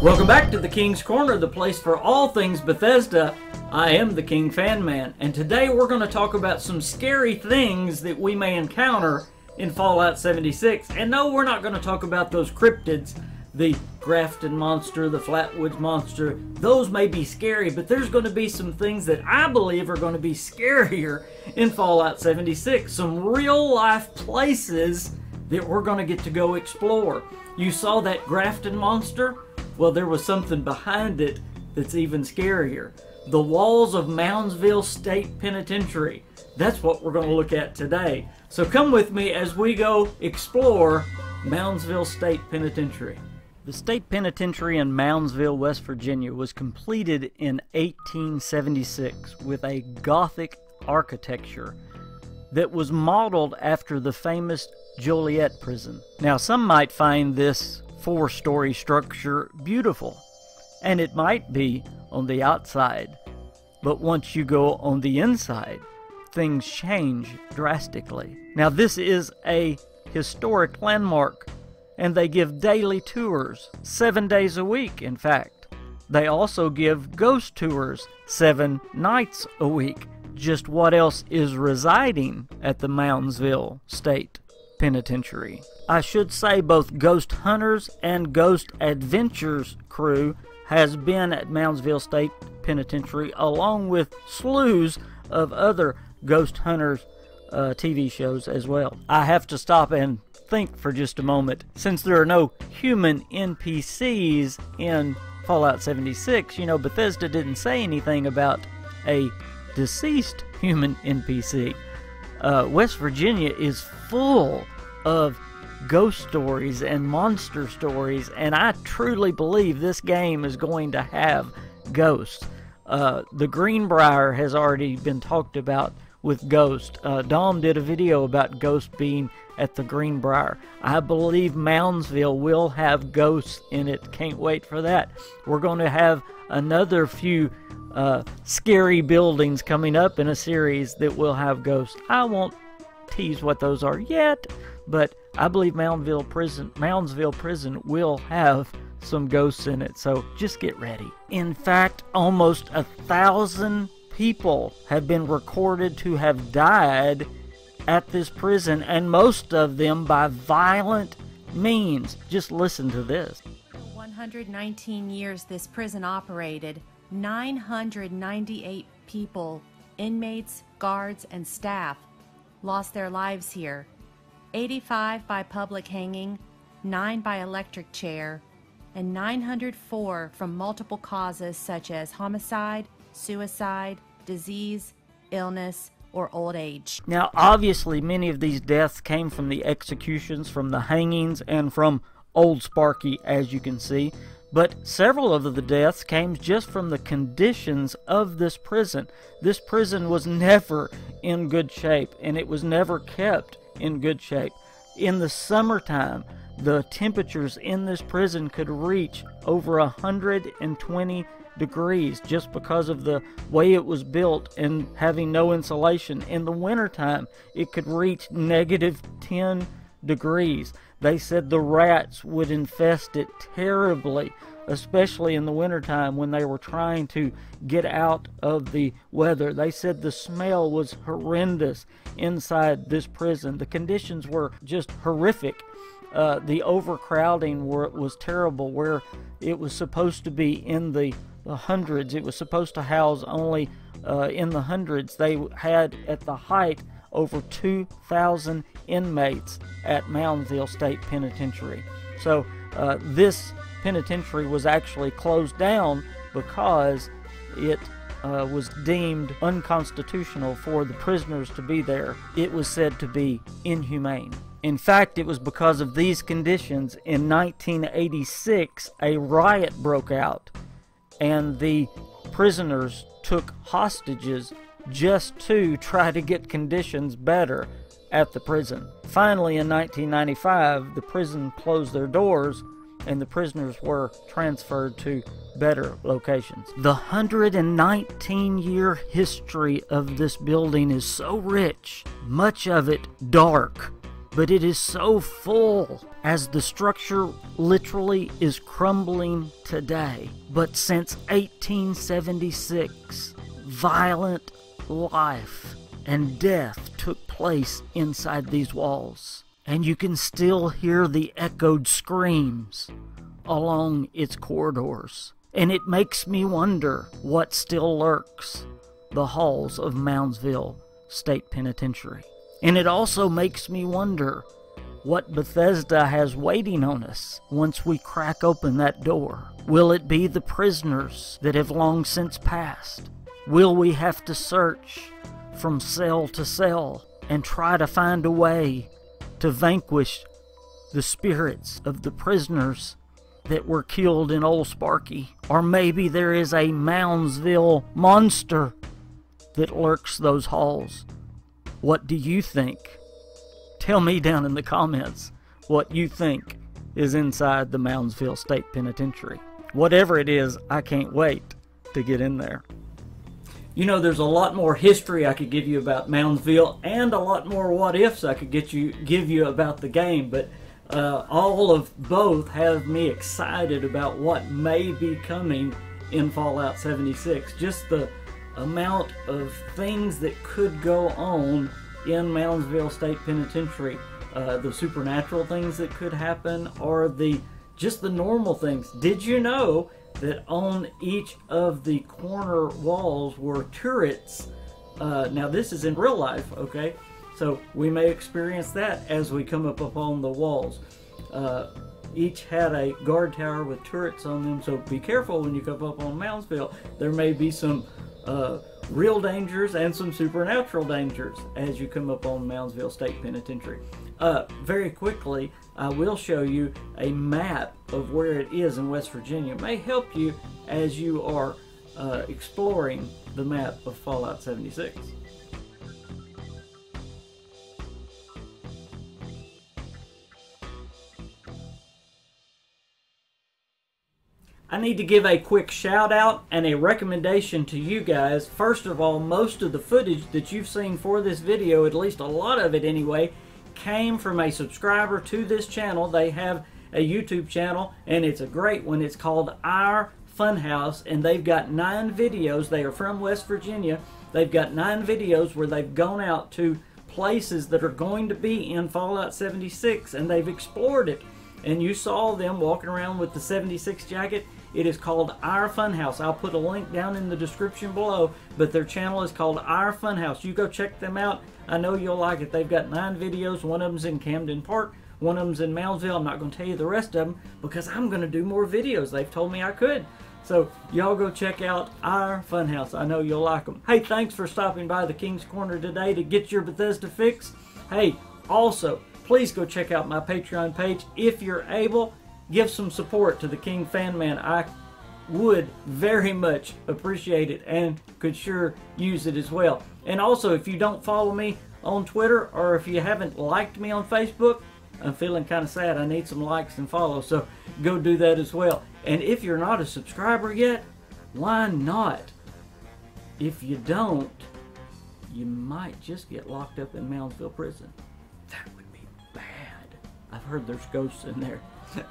Welcome back to the King's Corner, the place for all things Bethesda. I am the KingFanMan, and today we're going to talk about some scary things that we may encounter in Fallout 76. And no, we're not going to talk about those cryptids, the Grafton monster, the Flatwoods monster. Those may be scary, but there's going to be some things that I believe are going to be scarier in Fallout 76. Some real-life places that we're going to get to go explore. You saw that Grafton monster? Well, there was something behind it that's even scarier. The walls of Moundsville State Penitentiary. That's what we're going to look at today. So come with me as we go explore Moundsville State Penitentiary. The state penitentiary in Moundsville, West Virginia was completed in 1876 with a Gothic architecture that was modeled after the famous Joliet prison. Now, some might find this four-story structure beautiful, and it might be on the outside, but once you go on the inside, things change drastically. Now, this is a historic landmark, and they give daily tours 7 days a week. In fact, they also give ghost tours 7 nights a week. Just what else is residing at the Moundsville State Penitentiary? I should say both Ghost Hunters and Ghost Adventures crew has been at Moundsville State Penitentiary, along with slews of other Ghost Hunters TV shows as well. I have to stop and think for just a moment. Since there are no human NPCs in Fallout 76, you know, Bethesda didn't say anything about a deceased human NPC. West Virginia is full of ghost stories and monster stories, and I truly believe this game is going to have ghosts. The Greenbrier has already been talked about with ghosts. Dom did a video about ghosts being at the Greenbrier. I believe Moundsville will have ghosts in it. Can't wait for that. We're going to have another few scary buildings coming up in a series that will have ghosts. I won't tease what those are yet, but I believe Moundsville Prison will have some ghosts in it, so just get ready. In fact, almost 1,000 people have been recorded to have died at this prison, and most of them by violent means. Just listen to this. For 119 years this prison operated, 998 people, inmates, guards, and staff lost their lives here. 85 by public hanging, 9 by electric chair, and 904 from multiple causes such as homicide, suicide, disease, illness, or old age. Now, obviously, many of these deaths came from the executions, from the hangings, and from Old Sparky, as you can see. But several of the deaths came just from the conditions of this prison. This prison was never in good shape, and it was never kept in good shape. In the summertime, the temperatures in this prison could reach over 120 degrees just because of the way it was built and having no insulation. In the wintertime, it could reach -10 degrees. They said the rats would infest it terribly, especially in the wintertime when they were trying to get out of the weather. They said the smell was horrendous inside this prison. The conditions were just horrific. The overcrowding was terrible, where it was supposed to be in the hundreds. It was supposed to house only in the hundreds. They had at the height over 2,000 inmates at Moundsville State Penitentiary. So this penitentiary was actually closed down because it was deemed unconstitutional for the prisoners to be there. It was said to be inhumane. In fact, it was because of these conditions in 1986 a riot broke out, and the prisoners took hostages just to try to get conditions better at the prison. Finally, in 1995, the prison closed their doors and the prisoners were transferred to better locations. The 119-year history of this building is so rich, much of it dark, but it is so full as the structure literally is crumbling today. But since 1876, violent life and death took place inside these walls, and you can still hear the echoed screams along its corridors. And it makes me wonder what still lurks the halls of Moundsville State Penitentiary. And it also makes me wonder what Bethesda has waiting on us once we crack open that door. Will it be the prisoners that have long since passed? Will we have to search from cell to cell and try to find a way to vanquish the spirits of the prisoners that were killed in Old Sparky? Or maybe there is a Moundsville monster that lurks those halls. What do you think? Tell me down in the comments what you think is inside the Moundsville State Penitentiary. Whatever it is, I can't wait to get in there. You know, there's a lot more history I could give you about Moundsville, and a lot more what-ifs I could give you about the game, but all of both have me excited about what may be coming in Fallout 76. Just the amount of things that could go on in Moundsville State Penitentiary, the supernatural things that could happen, or just the normal things. Did you know that on each of the corner walls were turrets? Now this is in real life, okay? So we may experience that as we come up upon the walls. Each had a guard tower with turrets on them, so be careful when you come up on Moundsville. There may be some real dangers and some supernatural dangers as you come up on Moundsville State Penitentiary. Very quickly, I will show you a map of where it is in West Virginia. It may help you as you are exploring the map of Fallout 76. I need to give a quick shout out and a recommendation to you guys. First of all, most of the footage that you've seen for this video, at least a lot of it anyway, came from a subscriber to this channel. They have a YouTube channel, and it's a great one. It's called Our Funhouse, and they've got 9 videos. They are from West Virginia. They've got 9 videos where they've gone out to places that are going to be in Fallout 76, and they've explored it. And you saw them walking around with the 76 jacket. It is called Our Funhouse. I'll put a link down in the description below, but their channel is called Our Funhouse. You go check them out. I know you'll like it. They've got 9 videos. One of them's in Camden Park. One of them's in Moundsville. I'm not going to tell you the rest of them because I'm going to do more videos. They've told me I could. So y'all go check out Our Funhouse. I know you'll like them. Hey, thanks for stopping by the King's Corner today to get your Bethesda fix. Hey, also, please go check out my Patreon page if you're able. Give some support to the KingFanMan. I would very much appreciate it and could sure use it as well. And also, if you don't follow me on Twitter, or if you haven't liked me on Facebook, I'm feeling kind of sad. I need some likes and follows, so go do that as well. And if you're not a subscriber yet, why not? If you don't, you might just get locked up in Moundsville prison. That would be bad. I've heard there's ghosts in there.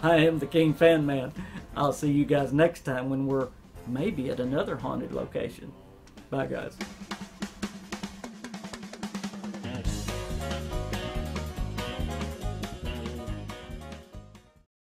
I am the KingFanMan. I'll see you guys next time when we're maybe at another haunted location. Bye, guys.